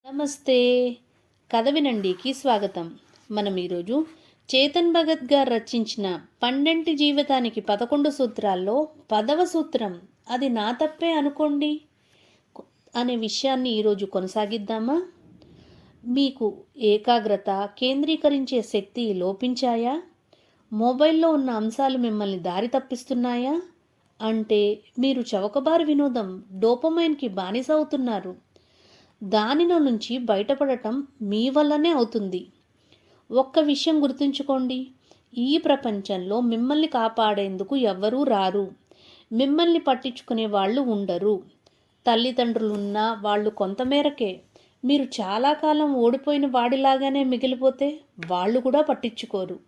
నమస్తే. కథ వినండికి స్వాగతం. మనం ఈరోజు చేతన్ భగత్ గారు రచించిన 12 జీవితానికి 11 సూత్రాల్లో 10వ సూత్రం అది నా తప్పే అనుకోండి అనే విషయాన్ని ఈరోజు కొనసాగిద్దామా? మీకు ఏకాగ్రత కేంద్రీకరించే శక్తి లోపించాయా? మొబైల్లో ఉన్న అంశాలు మిమ్మల్ని దారి తప్పిస్తున్నాయా? అంటే మీరు చౌకబారు వినోదం డోపమైన్కి బానిస అవుతున్నారు. దానిలో నుంచి బయటపడటం మీ వల్లనే అవుతుంది. ఒక్క విషయం గుర్తుంచుకోండి, ఈ ప్రపంచంలో మిమ్మల్ని కాపాడేందుకు ఎవ్వరూ రారు. మిమ్మల్ని పట్టించుకునే వాళ్ళు ఉండరు. తల్లిదండ్రులున్నా వాళ్ళు కొంతమేరకే. మీరు చాలా కాలం ఓడిపోయిన వాడిలాగానే మిగిలిపోతే వాళ్ళు కూడా పట్టించుకోరు.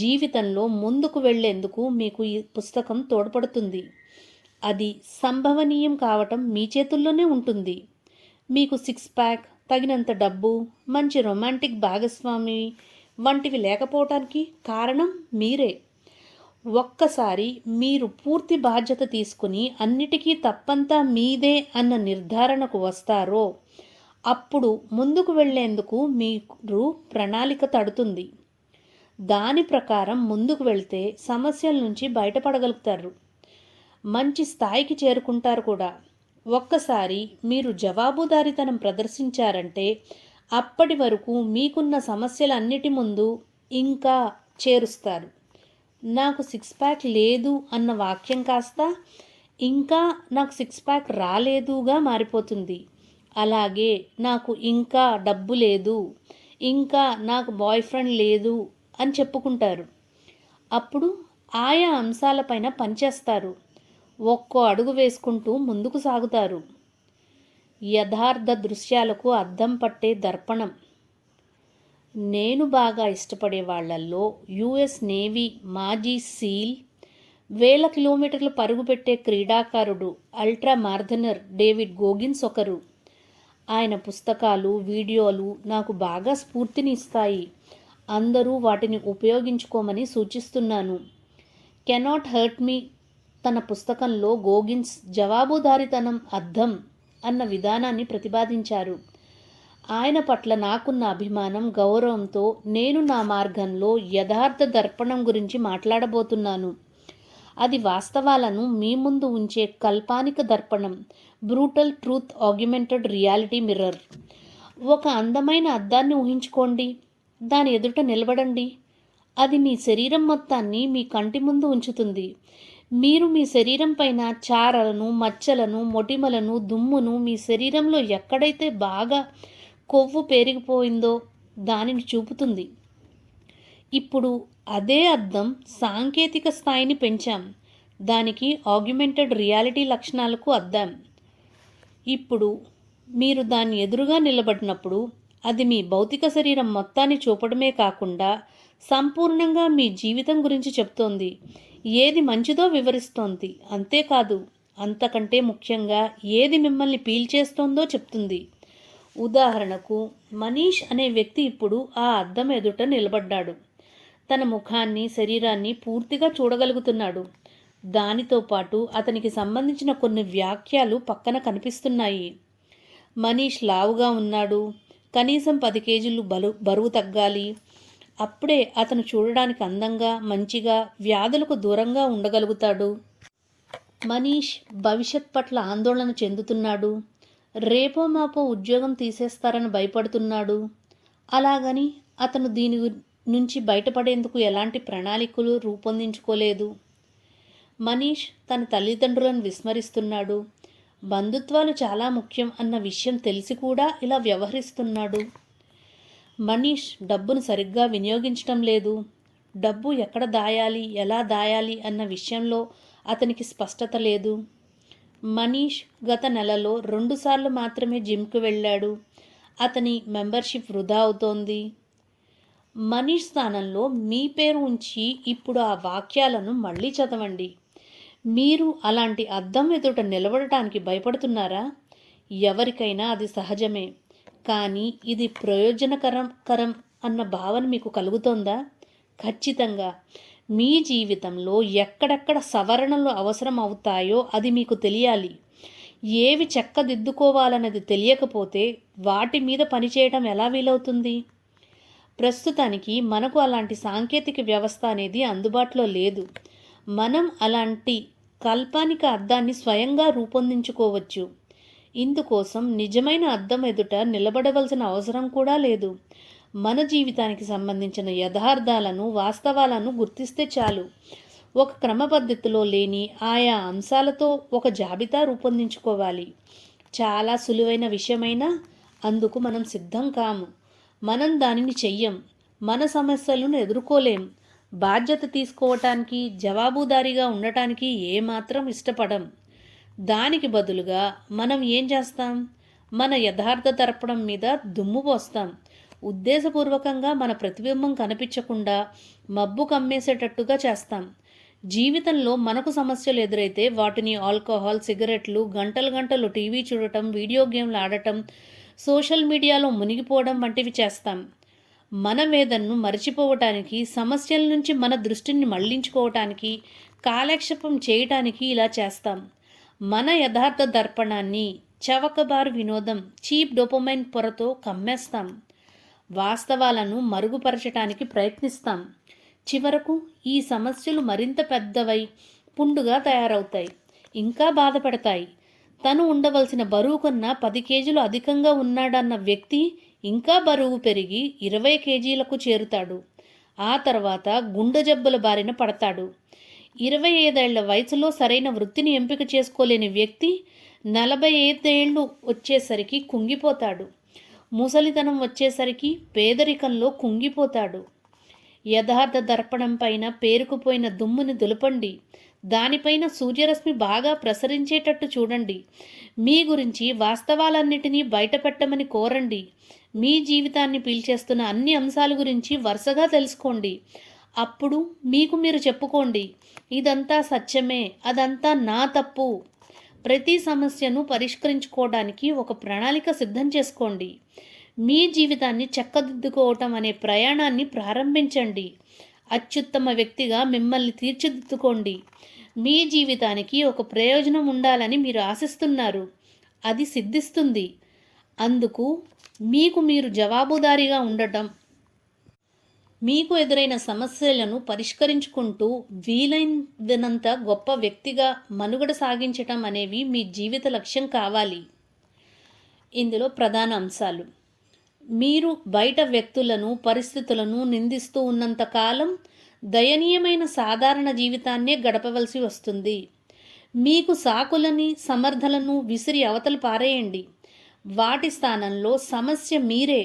జీవితంలో ముందుకు వెళ్లేందుకు మీకు ఈ పుస్తకం తోడ్పడుతుంది. అది సంభవనీయం కావటం మీ చేతుల్లోనే ఉంటుంది. మీకు 6 ప్యాక్, తగినంత డబ్బు, మంచి రొమాంటిక్ భాగస్వామి వంటివి లేకపోవటానికి కారణం మీరే. ఒక్కసారి మీరు పూర్తి బాధ్యత తీసుకుని అన్నిటికీ తప్పంతా మీదే అన్న నిర్ధారణకు వస్తారో అప్పుడు ముందుకు వెళ్లేందుకు మీరు ప్రణాళిక తడుతుంది. దాని ప్రకారం ముందుకు వెళ్తే సమస్యల నుంచి బయటపడగలుగుతారు. మంచి స్థాయికి చేరుకుంటారు కూడా. ఒక్కసారి మీరు జవాబుదారీతనం ప్రదర్శించారంటే అప్పటి వరకు మీకున్న సమస్యలన్నిటి ముందు ఇంకా చేరుస్తారు. నాకు 6 ప్యాక్ లేదు అన్న వాక్యం కాస్త ఇంకా నాకు 6 ప్యాక్ రాలేదుగా మారిపోతుంది. అలాగే నాకు ఇంకా డబ్బు లేదు, ఇంకా నాకు బాయ్ ఫ్రెండ్ లేదు అని చెప్పుకుంటారు. అప్పుడు ఆయా అంశాలపైన పనిచేస్తారు. ఒక్కో అడుగు వేసుకుంటూ ముందుకు సాగుతారు. యథార్థ దృశ్యాలకు అద్దం పట్టే దర్పణం. నేను బాగా ఇష్టపడే వాళ్లల్లో యుఎస్ నేవీ మాజీ సీల్, 1000 కిలోమీటర్లు పరుగు పెట్టే క్రీడాకారుడు అల్ట్రా మారథనర్ డేవిడ్ గోగిన్స్ ఒకరు. ఆయన పుస్తకాలు, వీడియోలు నాకు బాగా స్ఫూర్తిని ఇస్తాయి. అందరూ వాటిని ఉపయోగించుకోమని సూచిస్తున్నాను. కెనాట్ హర్ట్ మీ తన పుస్తకంలో గోగిన్స్ జవాబుదారీతనం అద్దం అన్న విధానాన్ని ప్రతిపాదించారు. ఆయన పట్ల నాకున్న అభిమానం, గౌరవంతో నేను నా మార్గంలో యథార్థ దర్పణం గురించి మాట్లాడబోతున్నాను. అది వాస్తవాలను మీ ముందు ఉంచే కల్పానిక దర్పణం, brutal truth augmented reality mirror. ఒక అందమైన అద్దాన్ని ఊహించుకోండి. దాని ఎదుట నిలబడండి. అది మీ శరీరం మొత్తాన్ని మీ కంటి ముందు ఉంచుతుంది. మీరు మీ శరీరం పైన చారలను, మచ్చలను, మొటిమలను, దుమ్మును, మీ శరీరంలో ఎక్కడైతే బాగా కొవ్వు పెరిగిపోయిందో దానిని చూపుతుంది. ఇప్పుడు అదే అద్దం సాంకేతిక స్థాయిని పెంచాం. దానికి ఆగ్యుమెంటెడ్ రియాలిటీ లక్షణాలకు అద్దాం. ఇప్పుడు మీరు దాని ఎదురుగా నిలబడినప్పుడు అది మీ భౌతిక శరీరం మొత్తాన్ని చూపడమే కాకుండా సంపూర్ణంగా మీ జీవితం గురించి చెప్తోంది. ఏది మంచిదో వివరిస్తోంది. అంతేకాదు, అంతకంటే ముఖ్యంగా ఏది మిమ్మల్ని పీల్చేస్తోందో చెప్తుంది. ఉదాహరణకు, మనీష్ అనే వ్యక్తి ఇప్పుడు ఆ అద్దం ఎదుట నిలబడ్డాడు. తన ముఖాన్ని, శరీరాన్ని పూర్తిగా చూడగలుగుతున్నాడు. దానితో పాటు అతనికి సంబంధించిన కొన్ని వాక్యాలు పక్కన కనిపిస్తున్నాయి. మనీష్ లావుగా ఉన్నాడు, కనీసం 10 కేజీలు బరువు తగ్గాలి. అప్పుడే అతను చూడడానికి అందంగా, మంచిగా, వ్యాధులకు దూరంగా ఉండగలుగుతాడు. మనీష్ భవిష్యత్ పట్ల ఆందోళన చెందుతున్నాడు. రేపో మాపో ఉద్యోగం తీసేస్తారని భయపడుతున్నాడు. అలాగని అతను దీని నుంచి బయటపడేందుకు ఎలాంటి ప్రణాళికలు రూపొందించుకోలేదు. మనీష్ తన తల్లిదండ్రులను విస్మరిస్తున్నాడు. బంధుత్వాలు చాలా ముఖ్యం అన్న విషయం తెలిసి కూడా ఇలా వ్యవహరిస్తున్నాడు. మనీష్ డబ్బును సరిగ్గా వినియోగించటం లేదు. డబ్బు ఎక్కడ దాయాలి, ఎలా దాయాలి అన్న విషయంలో అతనికి స్పష్టత లేదు. మనీష్ గత నెలలో 2 సార్లు మాత్రమే జిమ్కు వెళ్ళాడు. అతని మెంబర్షిప్ వృధా అవుతోంది. మనీష్ స్థానంలో మీ పేరు ఉంచి ఇప్పుడు ఆ వాక్యాలను మళ్ళీ చదవండి. మీరు అలాంటి అద్దం ఎదుట నిలబడటానికి భయపడుతున్నారా? ఎవరికైనా అది సహజమే. కానీ ఇది ప్రయోజనకరం అన్న భావన మీకు కలుగుతోందా? ఖచ్చితంగా. మీ జీవితంలో ఎక్కడెక్కడ సవరణలు అవసరం అవుతాయో అది మీకు తెలియాలి. ఏవి చక్కదిద్దుకోవాలన్నది తెలియకపోతే వాటి మీద పనిచేయడం ఎలా వీలవుతుంది? ప్రస్తుతానికి మనకు అలాంటి సాంకేతిక వ్యవస్థ అనేది అందుబాటులో లేదు. మనం అలాంటి కాల్పనిక అద్దాన్ని స్వయంగా రూపొందించుకోవచ్చు. ఇందుకోసం నిజమైన అద్దం ఎదుట నిలబడవలసిన అవసరం కూడా లేదు. మన జీవితానికి సంబంధించిన యథార్థాలను, వాస్తవాలను గుర్తిస్తే చాలు. ఒక క్రమ పద్ధతిలో లేని ఆయా అంశాలతో ఒక జాబితా రూపొందించుకోవాలి. చాలా సులువైన విషయమైనా అందుకు మనం సిద్ధం కాము. మనం దానిని చెయ్యం. మన సమస్యలను ఎదుర్కోలేం. బాధ్యత తీసుకోవటానికి, జవాబుదారీగా ఉండటానికి ఏమాత్రం ఇష్టపడం. దానికి బదులుగా మనం ఏం చేస్తాం? మన యథార్థ దర్పణం మీద దుమ్ము పోస్తాం. ఉద్దేశపూర్వకంగా మన ప్రతిబింబం కనిపించకుండా మబ్బు కమ్మేసేటట్టుగా చేస్తాం. జీవితంలో మనకు సమస్యలు ఎదురైతే వాటిని ఆల్కహాల్, సిగరెట్లు, గంటలు గంటలు టీవీ చూడటం, వీడియో గేమ్లు ఆడటం, సోషల్ మీడియాలో మునిగిపోవడం వంటివి చేస్తాం. మన వేదనను మరచిపోవటానికి, సమస్యల నుంచి మన దృష్టిని మళ్లించుకోవటానికి, కాలక్షేపం చేయటానికి ఇలా చేస్తాం. మన యథార్థ దర్పణాన్ని చవకబారు వినోదం, చీప్ డోపమైన్ పొరతో కమ్మేస్తాం. వాస్తవాలను మరుగుపరచటానికి ప్రయత్నిస్తాం. చివరకు ఈ సమస్యలు మరింత పెద్దవై పుండుగా తయారవుతాయి. ఇంకా బాధపడతాయి. తను ఉండవలసిన బరువు కన్నా 10 కేజీలు అధికంగా ఉన్నాడన్న వ్యక్తి ఇంకా బరువు పెరిగి 20 కేజీలకు చేరుతాడు. ఆ తర్వాత గుండె జబ్బుల బారిన పడతాడు. 25 ఏళ్ల వయసులో సరైన వృత్తిని ఎంపిక చేసుకోలేని వ్యక్తి 45 ఏళ్ళు వచ్చేసరికి కుంగిపోతాడు. ముసలితనం వచ్చేసరికి పేదరికంలో కుంగిపోతాడు. యథార్థ దర్పణం పైన పేరుకుపోయిన దుమ్ముని దులపండి. దానిపైన సూర్యరశ్మి బాగా ప్రసరించేటట్టు చూడండి. మీ గురించి వాస్తవాలన్నిటినీ బయటపెట్టమని కోరండి. మీ జీవితాన్ని పీల్చేస్తున్న అన్ని అంశాల గురించి వరుసగా తెలుసుకోండి. అప్పుడు మీకు మీరు చెప్పుకోండి, ఇదంతా సత్యమే, అదంతా నా తప్పు. ప్రతి సమస్యను పరిష్కరించుకోవడానికి ఒక ప్రణాళిక సిద్ధం చేసుకోండి. మీ జీవితాన్ని చక్కదిద్దుకోవటం అనే ప్రయాణాన్ని ప్రారంభించండి. అత్యుత్తమ వ్యక్తిగా మిమ్మల్ని తీర్చిదిద్దుకోండి. మీ జీవితానికి ఒక ప్రయోజనం ఉండాలని మీరు ఆశిస్తున్నారు. అది సిద్ధిస్తుంది. అందుకు మీకు మీరు జవాబుదారీగా ఉండటం, మీకు ఎదురైన సమస్యలను పరిష్కరించుకుంటూ వీలైనంత గొప్ప వ్యక్తిగా మనుగడ సాగించటం అనేవి మీ జీవిత లక్ష్యం కావాలి. ఇందులో ప్రధాన అంశాలు: మీరు బయట వ్యక్తులను, పరిస్థితులను నిందిస్తూ ఉన్నంత కాలం దయనీయమైన సాధారణ జీవితాన్నే గడపవలసి వస్తుంది. మీకు సాకులని, సమర్థలను విసిరి అవతల పారేయండి. వాటి స్థానంలో సమస్య మీరే,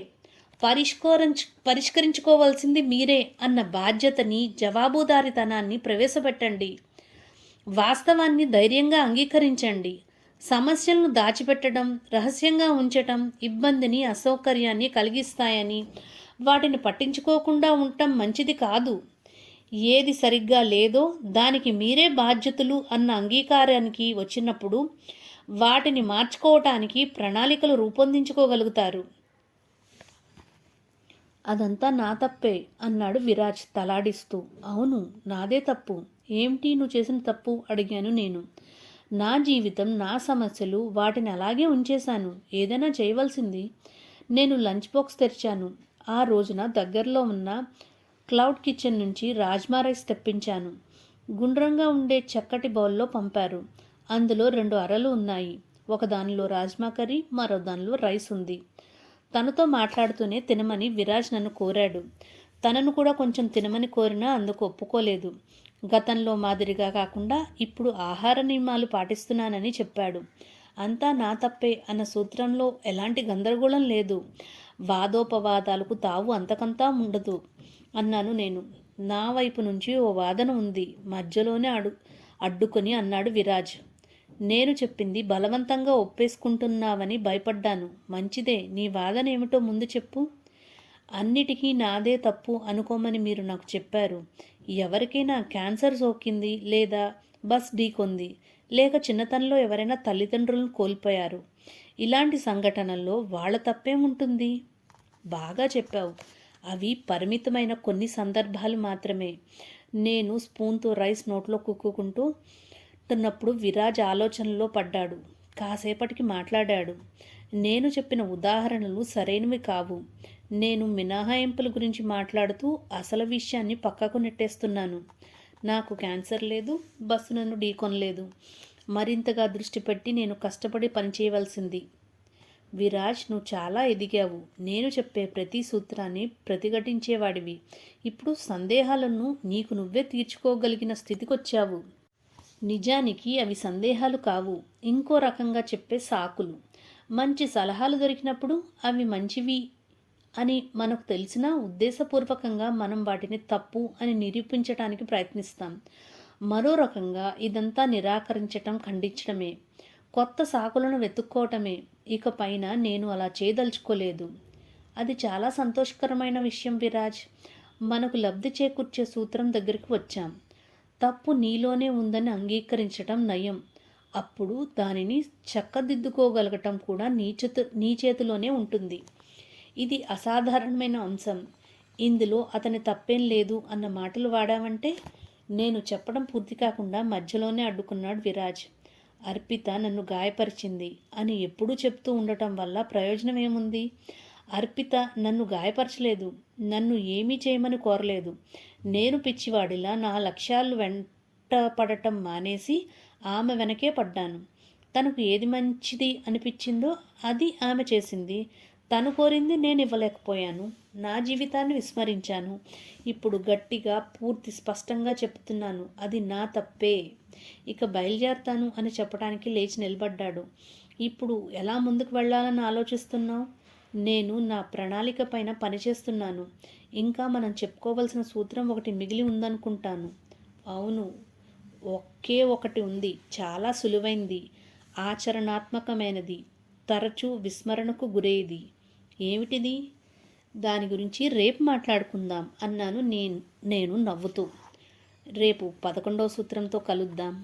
పరిష్కరించుకోవాల్సింది మీరే అన్న బాధ్యతని, జవాబుదారీతనాన్ని ప్రవేశపెట్టండి. వాస్తవాన్ని ధైర్యంగా అంగీకరించండి. సమస్యలను దాచిపెట్టడం, రహస్యంగా ఉంచటం ఇబ్బందిని, అసౌకర్యాన్ని కలిగిస్తాయని వాటిని పట్టించుకోకుండా ఉండటం మంచిది కాదు. ఏది సరిగ్గా లేదో దానికి మీరే బాధ్యతలు అన్న అంగీకారానికి వచ్చినప్పుడు వాటిని మార్చుకోవటానికి ప్రణాళికలు రూపొందించుకోగలుగుతారు. అదంతా నా తప్పే అన్నాడు విరాజ్ తలాడిస్తూ. అవును, నాదే తప్పు. ఏమిటి నువ్వు చేసిన తప్పు అడిగాను నేను. నా జీవితం, నా సమస్యలు, వాటిని అలాగే ఉంచేశాను. ఏదైనా చేయవలసింది. నేను లంచ్ బాక్స్ తెరిచాను. ఆ రోజున దగ్గరలో ఉన్న క్లౌడ్ కిచెన్ నుంచి రాజ్మా రైస్ తెప్పించాను. గుండ్రంగా ఉండే చక్కటి బౌల్లో పంపారు. అందులో 2 అరలు ఉన్నాయి. ఒక దానిలో రాజ్మా కర్రీ, మరో దానిలో రైస్ ఉంది. తనతో మాట్లాడుతూనే తినమని విరాజ్ నన్ను కోరాడు. తనను కూడా కొంచెం తినమని కోరినా అందుకు ఒప్పుకోలేదు. గతంలో మాదిరిగా కాకుండా ఇప్పుడు ఆహార నియమాలు పాటిస్తున్నానని చెప్పాడు. అంతా నా తప్పే అన్న సూత్రంలో ఎలాంటి గందరగోళం లేదు. వాదోపవాదాలకు తావు అంతకంతా ఉండదు అన్నాను నేను. నా వైపు నుంచి ఓ వాదన ఉంది, మధ్యలోనే అడ్డుకొని అన్నాడు విరాజ్. నేను చెప్పింది బలవంతంగా ఒప్పేసుకుంటున్నావని భయపడ్డాను. మంచిదే, నీ వాదన ఏమిటో ముందు చెప్పు. అన్నిటికీ నాదే తప్పు అనుకోమని మీరు నాకు చెప్పారు. ఎవరికైనా క్యాన్సర్ సోకింది, లేదా బస్ ఢీకొంది, లేక చిన్నతనంలో ఎవరైనా తల్లిదండ్రులను కోల్పోయారు. ఇలాంటి సంఘటనల్లో వాళ్ళ తప్పేముంటుంది? బాగా చెప్పావు. అవి పరిమితమైన కొన్ని సందర్భాలు మాత్రమే. నేను స్పూన్తో రైస్ నోట్లో కుక్కుకుంటూ తున్నప్పుడు విరాజ్ ఆలోచనలో పడ్డాడు. కాసేపటికి మాట్లాడాడు. నేను చెప్పిన ఉదాహరణలు సరైనవి కావు. నేను మినహాయింపుల గురించి మాట్లాడుతూ అసలు విషయాన్ని పక్కకు నెట్టేస్తున్నాను. నాకు క్యాన్సర్ లేదు, బస్సు నన్ను ఢీకొనలేదు. మరింతగా దృష్టి పెట్టి నేను కష్టపడి పనిచేయవలసింది. విరాజ్, నువ్వు చాలా ఎదిగావు. నేను చెప్పే ప్రతి సూత్రాన్ని ప్రతిఘటించేవాడివి. ఇప్పుడు సందేహాలను నీకు నువ్వే తీర్చుకోగలిగిన స్థితికొచ్చావు. నిజానికి అవి సందేహాలు కావు, ఇంకో రకంగా చెప్పే సాకులు. మంచి సలహాలు దొరికినప్పుడు అవి మంచివి అని మనకు తెలిసినా ఉద్దేశపూర్వకంగా మనం వాటిని తప్పు అని నిరూపించడానికి ప్రయత్నిస్తాం. మరో రకంగా ఇదంతా నిరాకరించటం, ఖండించడమే, కొత్త సాకులను వెతుక్కోవటమే. ఇక పైన నేను అలా చేయదలుచుకోలేదు. అది చాలా సంతోషకరమైన విషయం విరాజ్. మనకు లబ్ధి చేకూర్చే సూత్రం దగ్గరికి వచ్చాం. తప్పు నీలోనే ఉందని అంగీకరించటం నయం. అప్పుడు దానిని చక్కదిద్దుకోగలగటం కూడా నీ చేతిలోనే ఉంటుంది. ఇది అసాధారణమైన అంశం. ఇందులో అతని తప్పేం లేదు అన్న మాటలు వాడావంటే. నేను చెప్పడం పూర్తి కాకుండా మధ్యలోనే అడ్డుకున్నాడు విరాజ్. అర్పిత నన్ను గాయపరిచింది అని ఎప్పుడూ చెప్తూ ఉండటం వల్ల ప్రయోజనం ఏముంది? అర్పిత నన్ను గాయపరచలేదు, నన్ను ఏమీ చేయమని కోరలేదు. నేను పిచ్చివాడిలా నా లక్ష్యాలు వెంట పడటం మానేసి ఆమె వెనకే పడ్డాను. తనకు ఏది మంచిది అనిపించిందో అది ఆమె చేసింది. తను కోరింది నేను ఇవ్వలేకపోయాను. నా జీవితాన్ని విస్మరించాను. ఇప్పుడు గట్టిగా పూర్తి స్పష్టంగా చెప్తున్నాను, అది నా తప్పే. ఇక బయలుదేరతాను అని చెప్పడానికి లేచి నిలబడ్డాడు. ఇప్పుడు ఎలా ముందుకు వెళ్ళాలని ఆలోచిస్తున్నావు? నేను నా ప్రణాళిక పైన పనిచేస్తున్నాను. ఇంకా మనం చెప్పుకోవలసిన సూత్రం ఒకటి మిగిలి ఉందనుకుంటాను. అవును, ఒకే ఒకటి ఉంది. చాలా సులువైంది, ఆచరణాత్మకమైనది, తరచూ విస్మరణకు గురేది. ఏమిటిది? దాని గురించి రేపు మాట్లాడుకుందాం అన్నాను నేను నవ్వుతూ. రేపు 11వ సూత్రంతో కలుద్దాం.